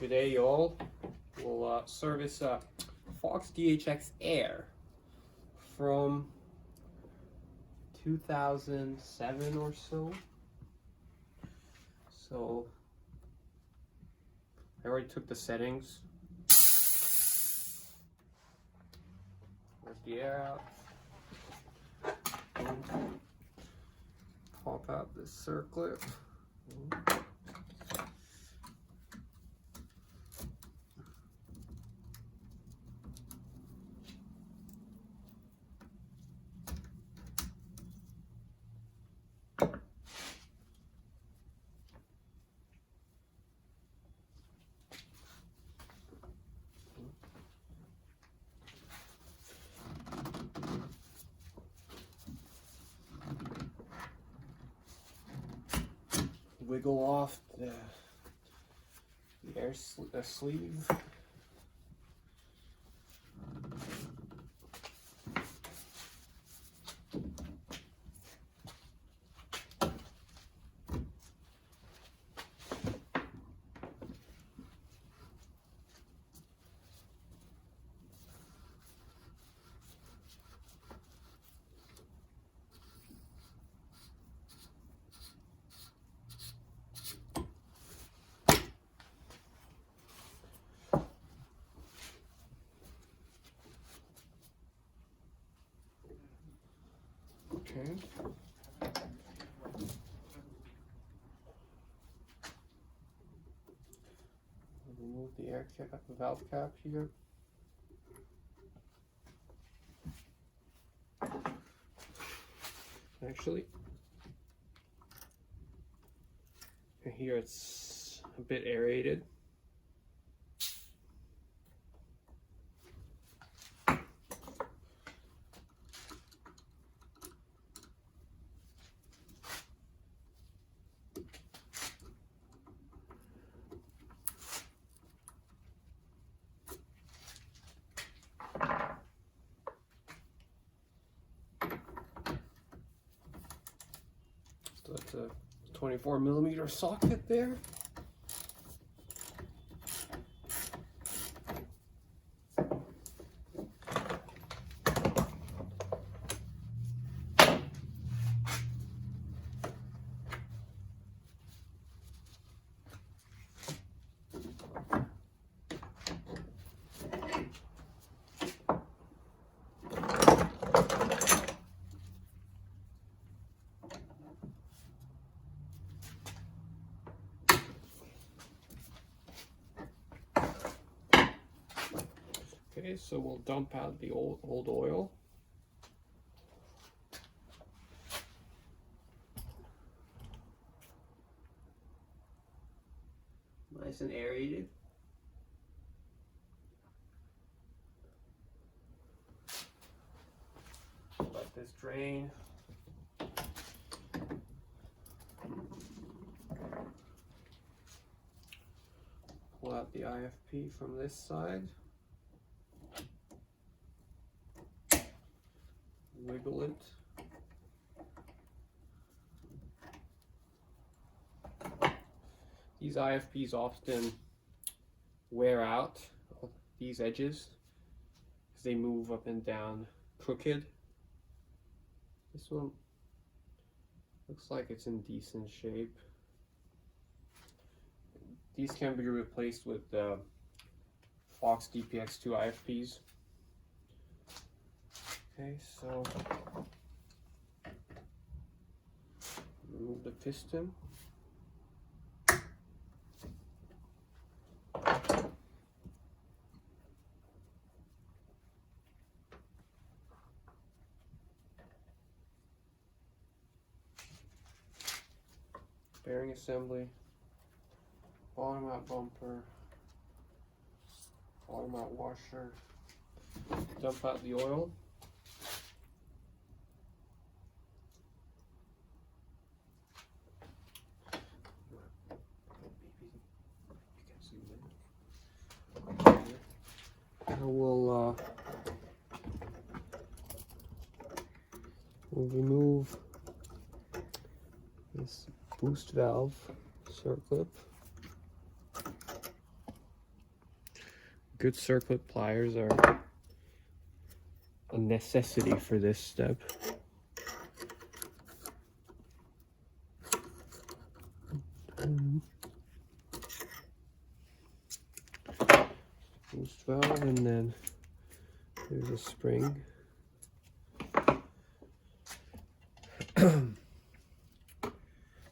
Today, y'all, we'll service Fox DHX Air from 2007 or so. So I already took the settings. Let the air out. Pop out this circlip. Wiggle off the air sleeve. Okay. Remove the air cap, valve cap here. Actually, here it's a bit aerated. So that's a 24mm socket there. Okay, so we'll dump out the old oil. Nice and aerated. Let this drain. Pull out the IFP from this side. Wiggle it. These IFPs often wear out these edges as they move up and down crooked. This one looks like it's in decent shape. These can be replaced with the Fox DPX2 IFPs. Okay, so remove the piston. Bearing assembly, bottom out bumper, bottom out washer, dump out the oil. We'll remove this boost valve circlip. Good circlip pliers are a necessity for this step. Boost valve, and then there's a spring.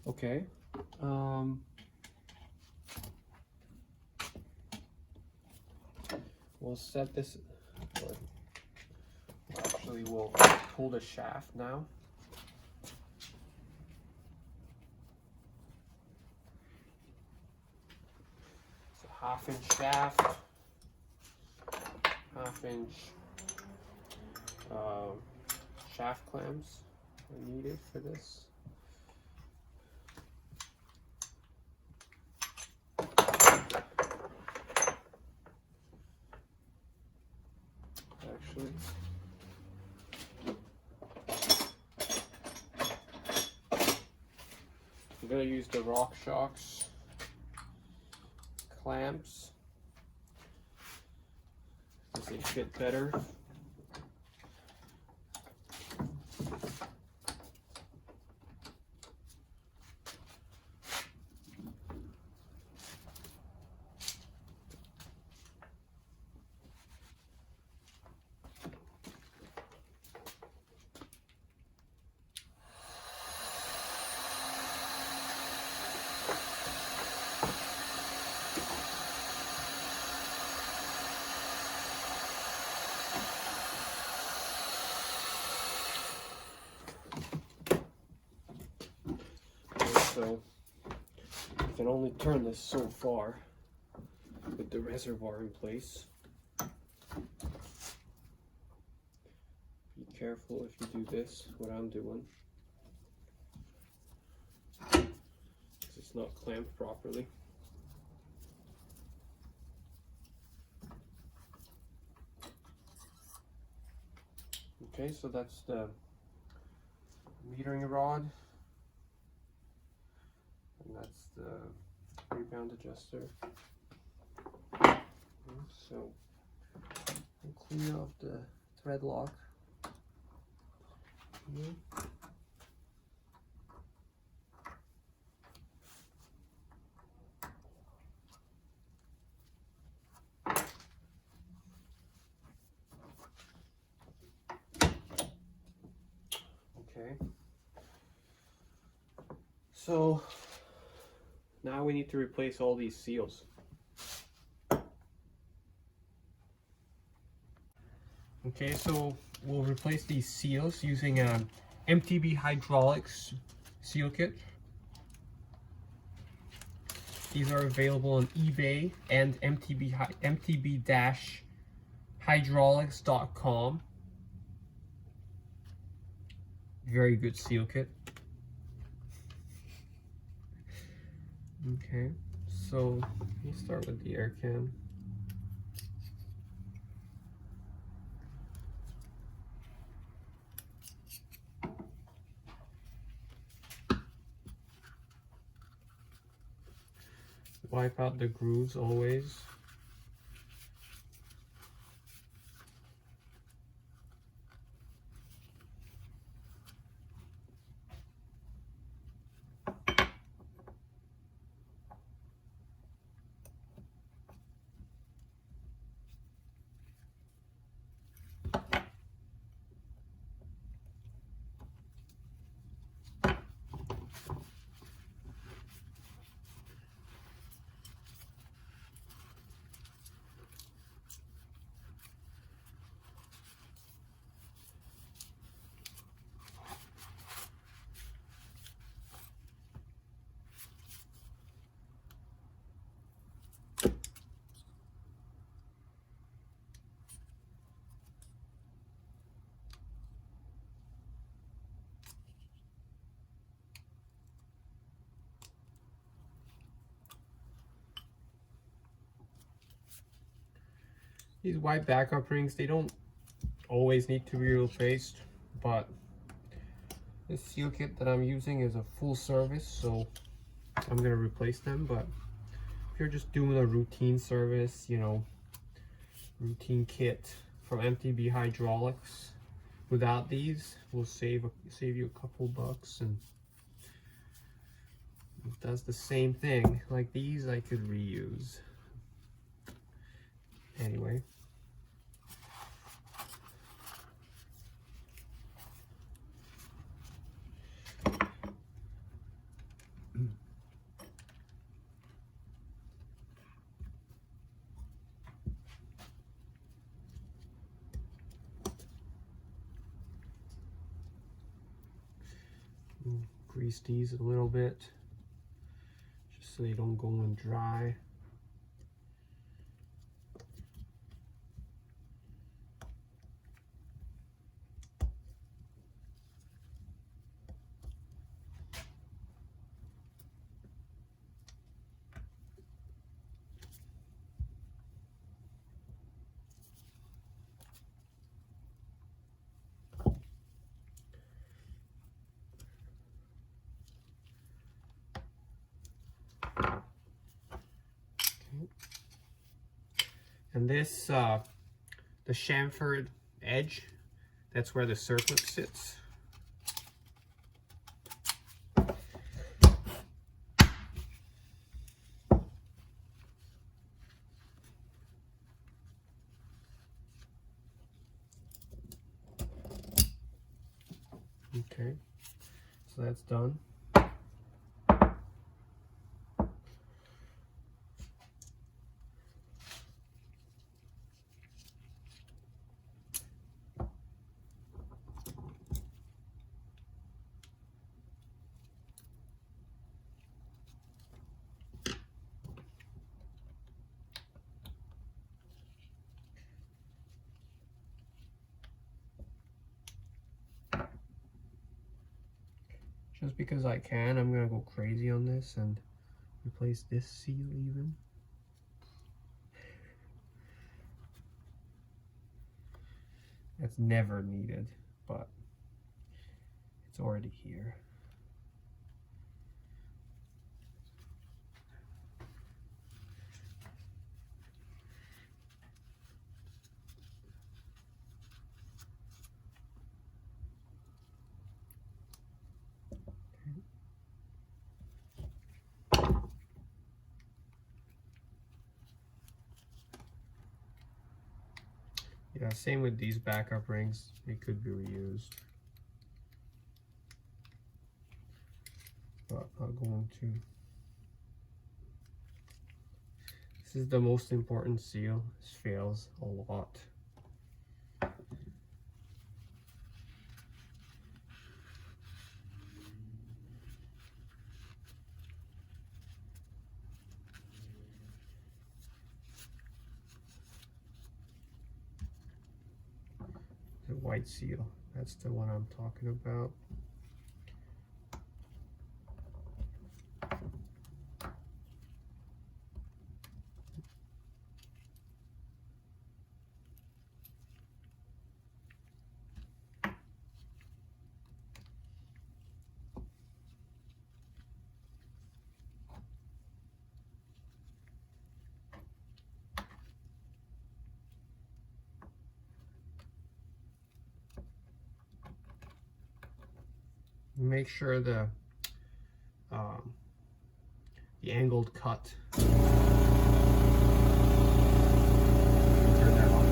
Okay. We'll set this, or actually we'll pull the shaft now. It's a 1/2 inch shaft, 1/2 inch shaft clamps are needed for this. Actually, I'm going to use the RockShox clamps because they fit better. So you can only turn this so far with the reservoir in place. Be careful if you do this, what I'm doing, because it's not clamped properly. Okay, so that's the metering rod. And that's the rebound adjuster. So we'll clean off the thread lock. Okay. So now we need to replace all these seals. Okay, so we'll replace these seals using a MTB Hydraulics seal kit. These are available on eBay and MTB-hydraulics.com. Very good seal kit. Okay, so let me start with the air can. Wipe out the grooves always. These white backup rings, they don't always need to be replaced, but this seal kit that I'm using is a full service, so I'm gonna replace them. But if you're just doing a routine service, you know, routine kit from MTB Hydraulics. Without these, we'll save you a couple bucks, and it does the same thing. Like these, I could reuse. Anyway. Grease these a little bit, just so they don't go in dry. And this, the chamfered edge, that's where the circlip sits. Okay, so that's done. Just because I can, I'm gonna go crazy on this and replace this seal even. That's never needed, but it's already here. Yeah, same with these backup rings. They could be reused. But I'm going to. This is the most important seal. This fails a lot. The white seal, that's the one I'm talking about. Make sure the angled cut. Turn that off.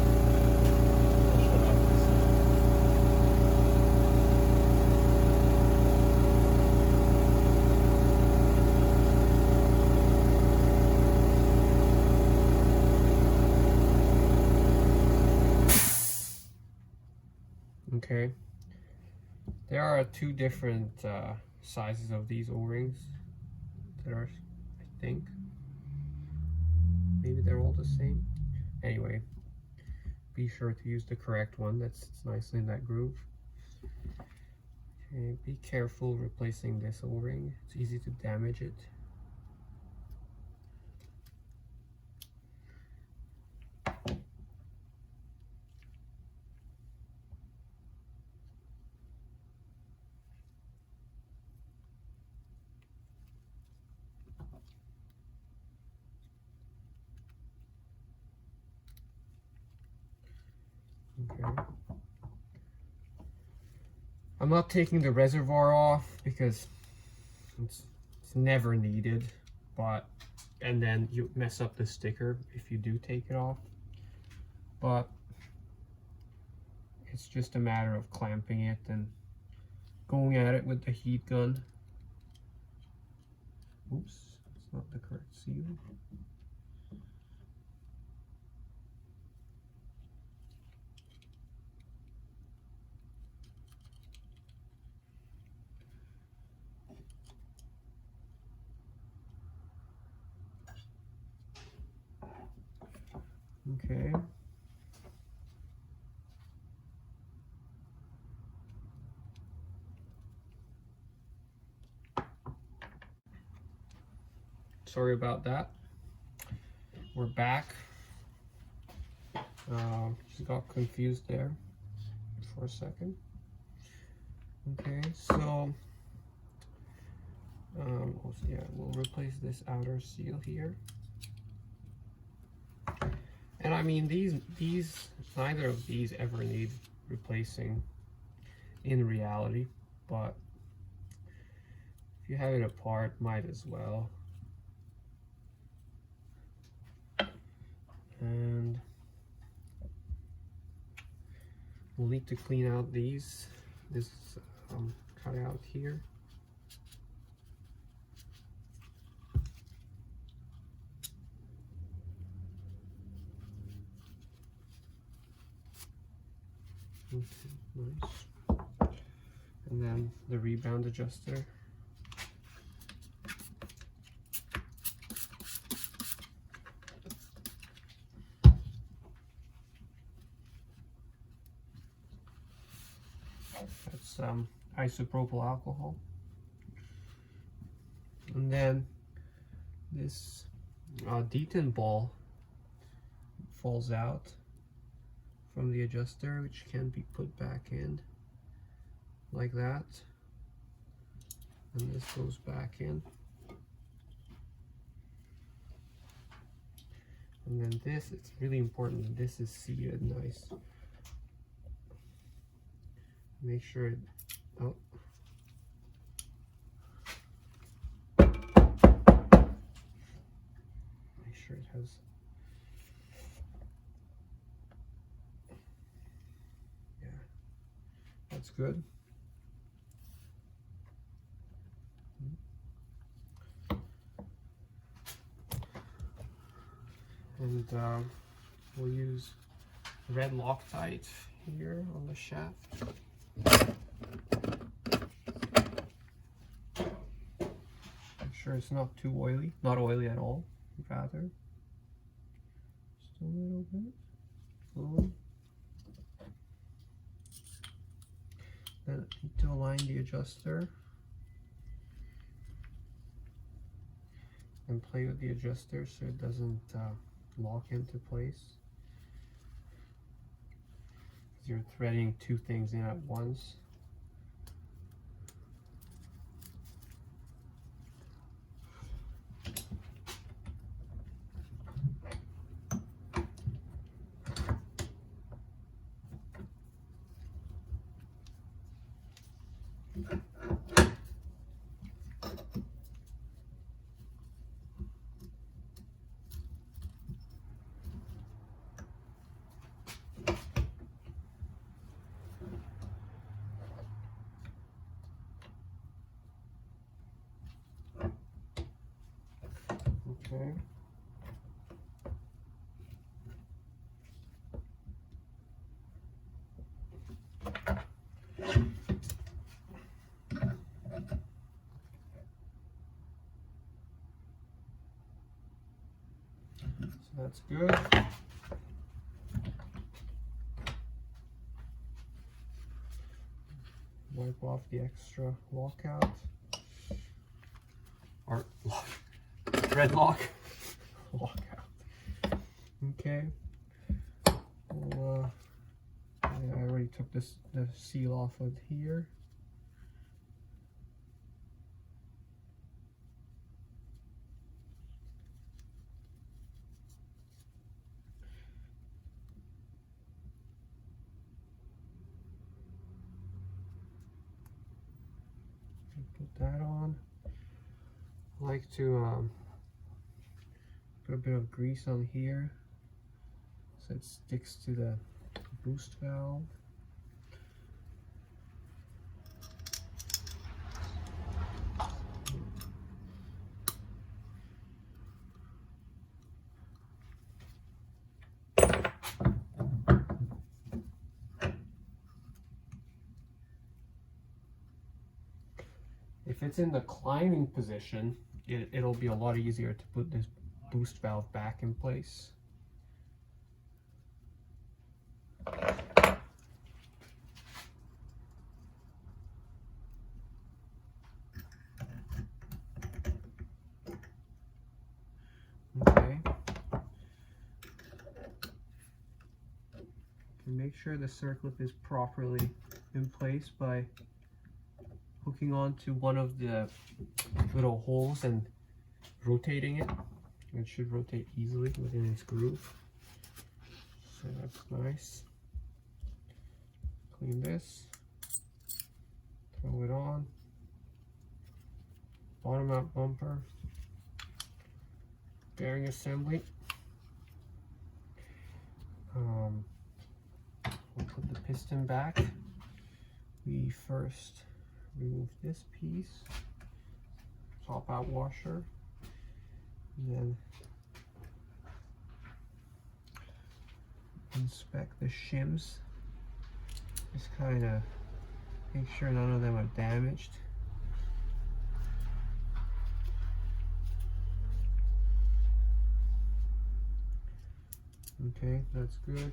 Okay. There are two different sizes of these O-rings that are, I think, maybe they're all the same. Anyway, be sure to use the correct one that sits nicely in that groove. Okay, be careful replacing this O-ring. It's easy to damage it. Okay. I'm not taking the reservoir off because it's never needed, and then you mess up the sticker if you do take it off. But it's just a matter of clamping it and going at it with the heat gun. Oops, it's not the correct seal. Okay. Sorry about that. We're back. Just got confused there for a second. Okay, so yeah, we'll replace this outer seal here. And I mean, neither of these ever need replacing in reality, but if you have it apart, might as well. And we'll need to clean out this cutout here. Okay, nice. And then the rebound adjuster. That's isopropyl alcohol. And then this detent ball falls out from the adjuster, which can be put back in like that, and this goes back in, and then this, it's really important that this is seated nice. Make sure it, oh, make sure it has, yeah, that's good. And we'll use red Loctite here on the shaft. Make sure it's not too oily, not oily at all, rather. Just a little bit. Boom. Then I need to align the adjuster and play with the adjuster so it doesn't lock into place. You're threading two things in at once. Okay. So that's good. Wipe off the extra lockout. Or thread lock. Lockout. Okay. Well, I already took the seal off of here. put that on. I like to put a bit of grease on here so it sticks to the boost valve. If it's in the climbing position, it'll be a lot easier to put this boost valve back in place. Okay. And make sure the circlip is properly in place by hooking onto one of the little holes and rotating it. It should rotate easily within its groove. So that's nice. Clean this. Throw it on. Bottom out bumper. Bearing assembly. We'll put the piston back. We first remove this piece, top out washer, and then inspect the shims. Just kind of make sure none of them are damaged. Okay, that's good.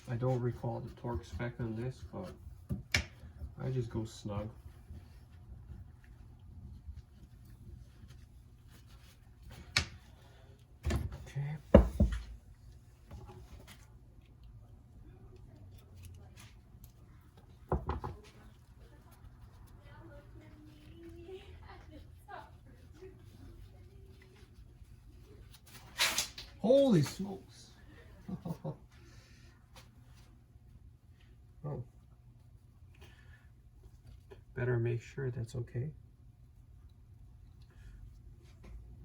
I don't recall the torque spec on this, but I just go snug. Okay. Holy smokes. Oh. Better make sure that's okay.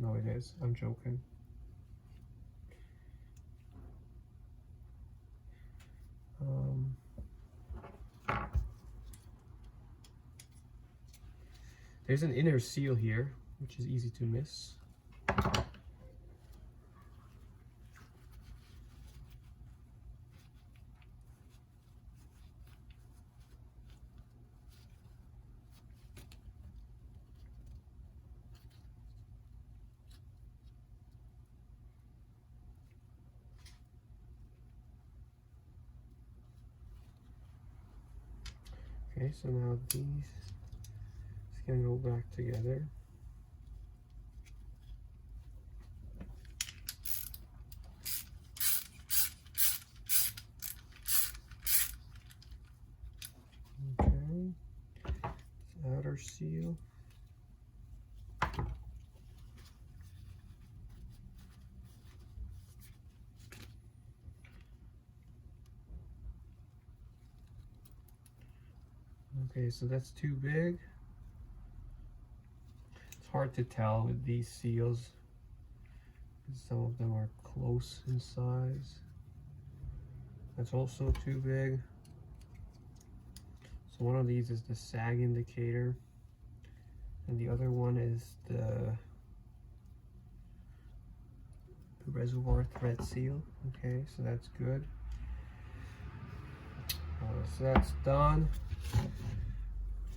No, it is. I'm joking. There's an inner seal here, which is easy to miss. Okay, so now these is going to go back together. Okay, outer seal. Okay, so that's too big. It's hard to tell with these seals. Some of them are close in size. That's also too big. So one of these is the sag indicator, and the other one is the reservoir thread seal. Okay, so that's good. So that's done.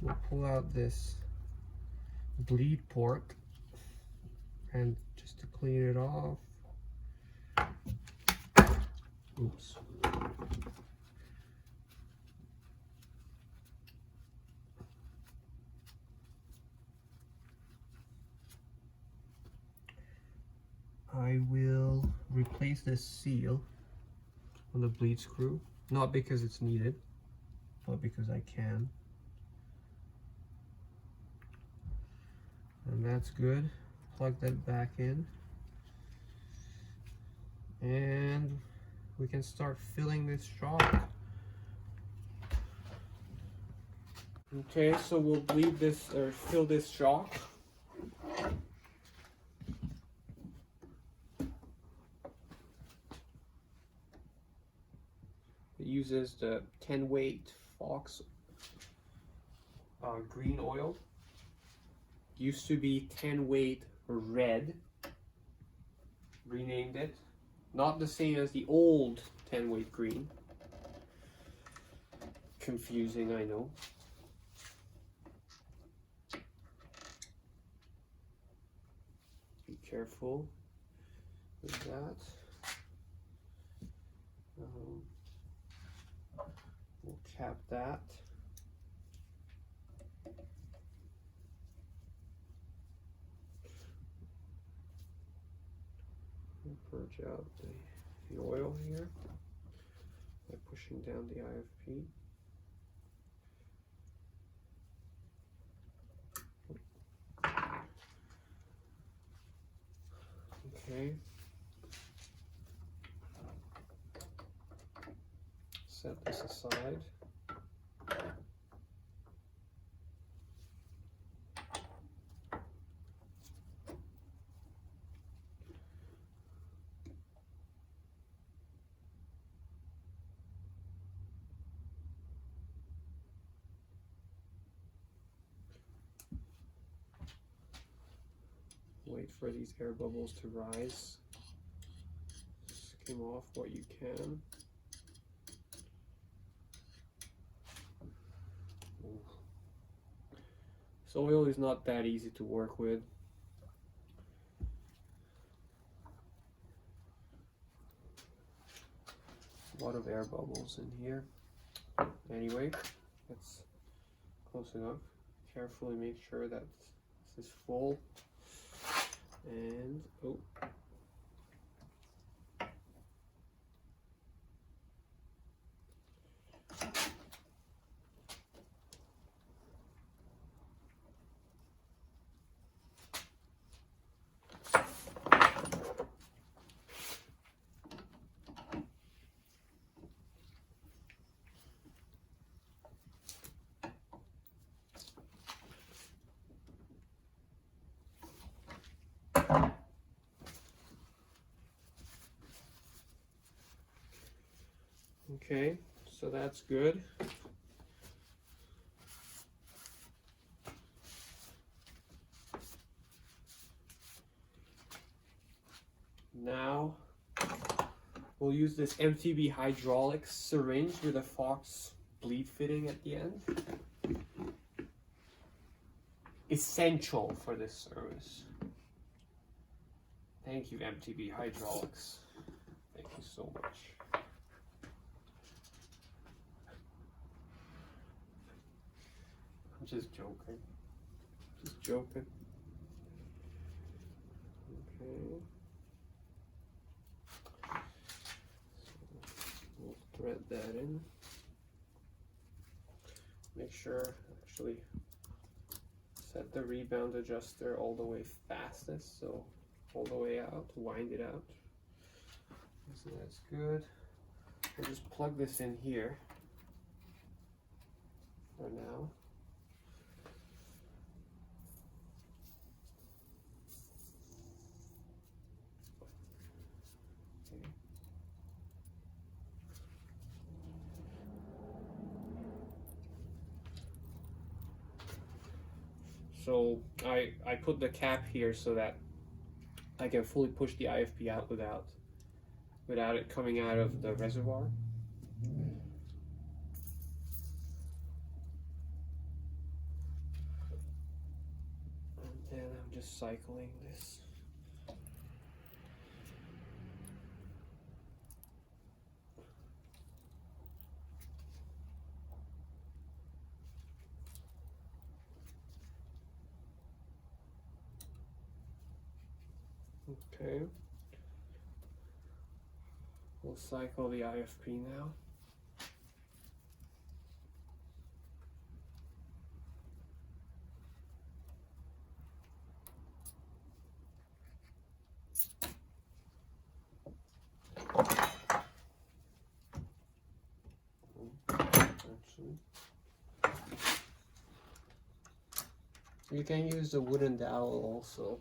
We'll pull out this bleed port, and just to clean it off. Oops. I will replace this seal on the bleed screw, not because it's needed, cycle it because I can. And that's good. Plug that back in. And we can start filling this shock. Okay, so we'll bleed this or fill this shock. It uses the 10 weight Fox green oil. Used to be 10 weight red. Renamed it. Not the same as the old 10 weight green. Confusing, I know. Be careful with that. We'll cap that. We'll purge out the oil here by pushing down the IFP. Okay. Set this aside. Wait for these air bubbles to rise. Skim off what you can. This oil is not that easy to work with. A lot of air bubbles in here. Anyway, that's close enough. Carefully make sure that this is full. And oh. Okay, so that's good. Now we'll use this MTB hydraulics syringe with a Fox bleed fitting at the end. Essential for this service. Thank you, MTB Hydraulics. Thank you so much. I'm just joking. Just joking. Okay. So we'll thread that in. Make sure, actually, set the rebound adjuster all the way fastest, so all the way out, wind it out. So that's good. We'll just plug this in here for now. Okay. So I put the cap here so that I can fully push the IFP out without it coming out of the reservoir. And then I'm just cycling this. Okay. We'll cycle the IFP now. You can use the wooden dowel also,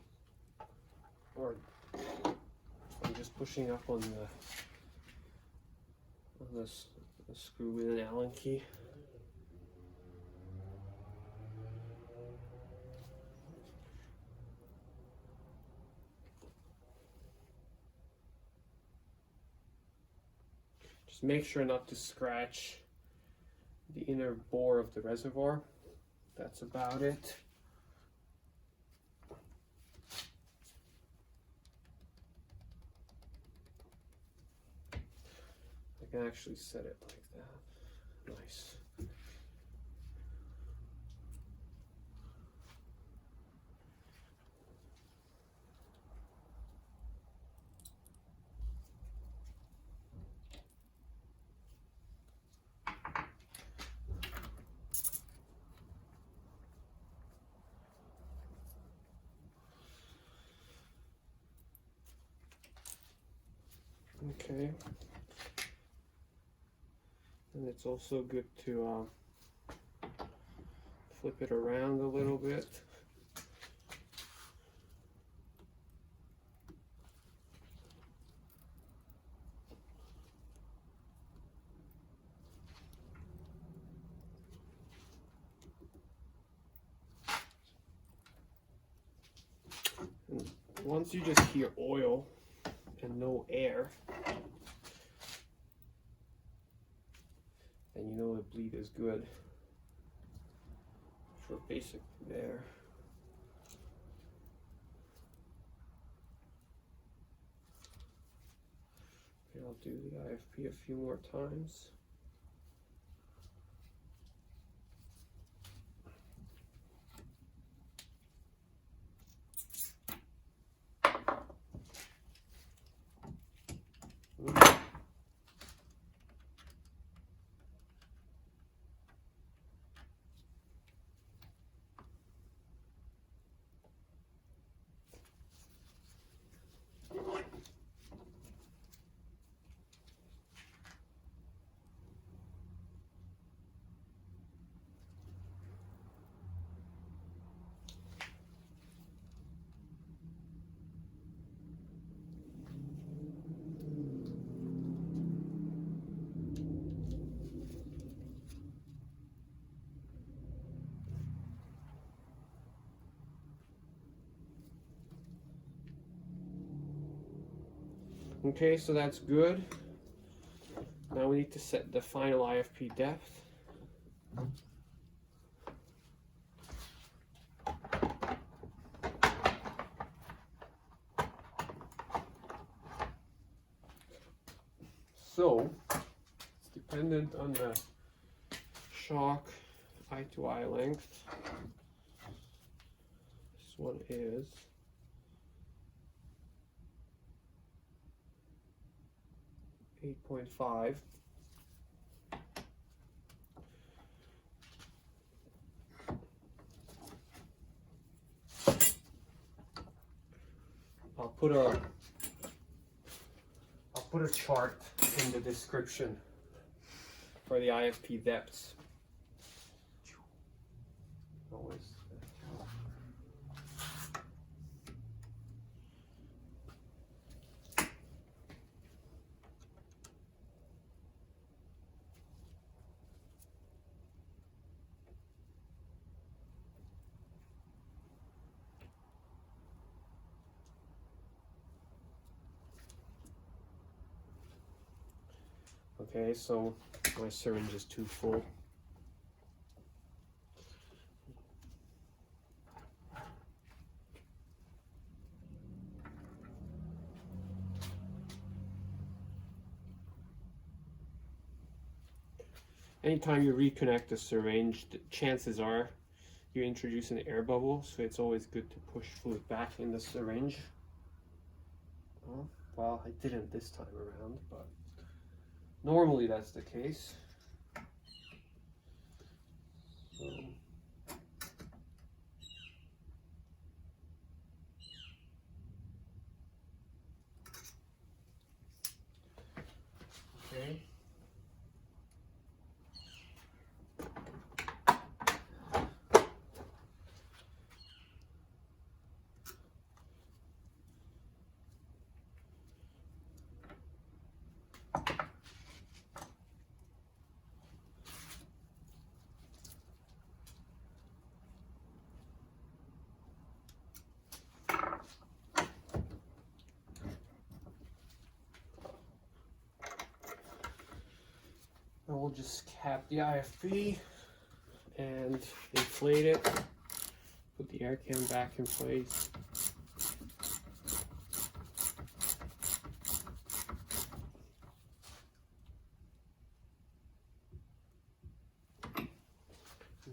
or I'm just pushing up on the screw with an Allen key. Just make sure not to scratch the inner bore of the reservoir. That's about it. I can actually set it like that. Nice. Okay. And it's also good to flip it around a little bit. And once you just hear oil and no air, then you know the bleed is good. For basic there. Okay, I'll do the IFP a few more times. Okay, so that's good. Now we need to set the final IFP depth. So, it's dependent on the shock eye to eye length. This one is 8.5. I'll put a chart in the description for the IFP depths. Always. Okay, so my syringe is too full. Anytime you reconnect the syringe, the chances are you introduce an air bubble, so it's always good to push fluid back in the syringe. Well, I didn't this time around, but normally that's the case. So, okay. we'll just cap the IFB and inflate it. Put the air can back in place.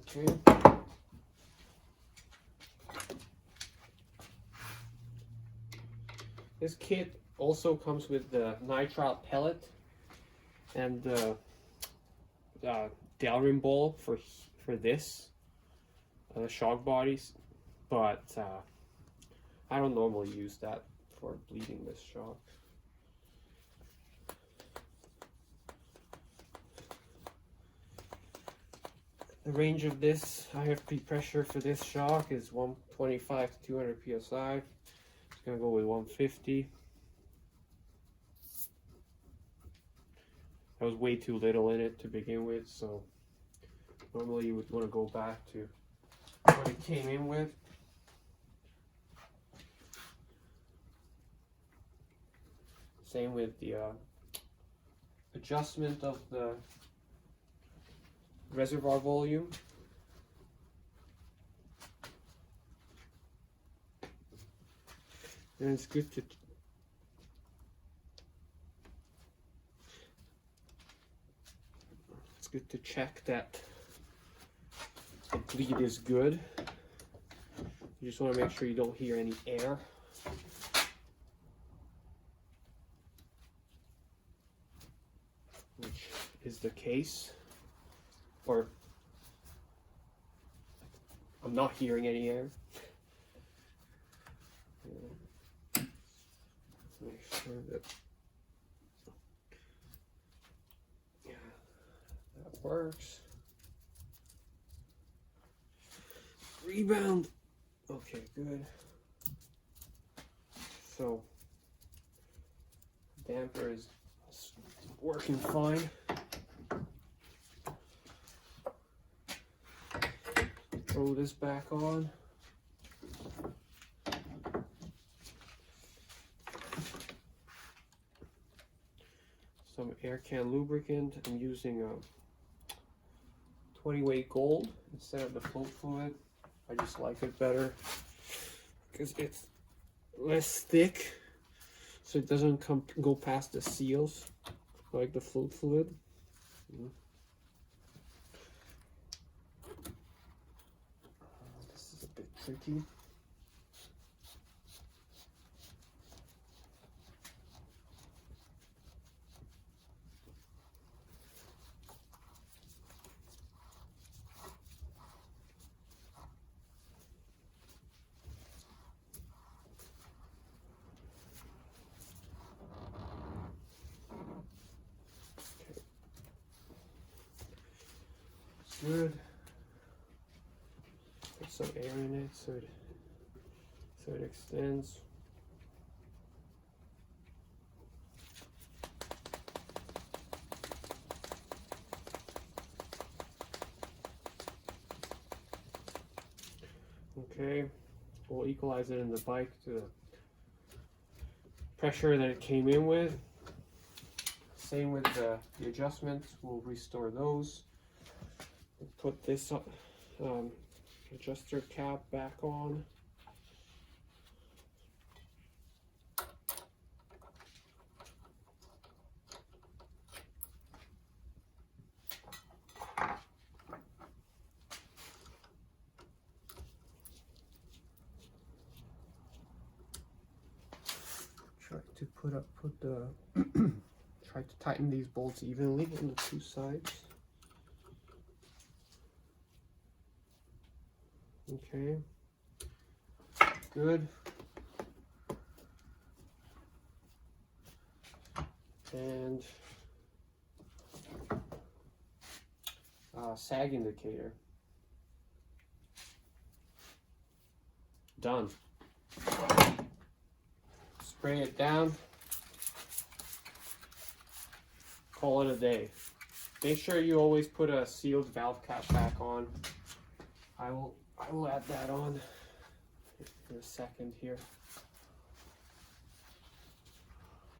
Okay. This kit also comes with the nitrile pellet and the Delrin ball for this shock bodies, but I don't normally use that for bleeding this shock. The range of this IFB pressure for this shock is 125 to 200 psi. It's gonna go with 150. That was way too little in it to begin with, so normally you would want to go back to what it came in with. Same with the adjustment of the reservoir volume. And it's good to check that the bleed is good. You just want to make sure you don't hear any air. Which is the case. Or I'm not hearing any air. Make sure that that works. Rebound. Okay, good. So damper is working fine. Throw this back on. Some air can lubricant. I'm using a 20 weight gold instead of the float fluid. I just like it better because it's less thick, so it doesn't go past the seals like the float fluid. This is a bit tricky. Good. Put some air in it so it extends. Okay, we'll equalize it in the bike to the pressure that it came in with. Same with the adjustments, we'll restore those. Put this adjuster cap back on. Try to try to tighten these bolts evenly on the two sides. Okay, good. And sag indicator. Done. Spray it down. Call it a day. Make sure you always put a sealed valve cap back on. I will add that on in a second here.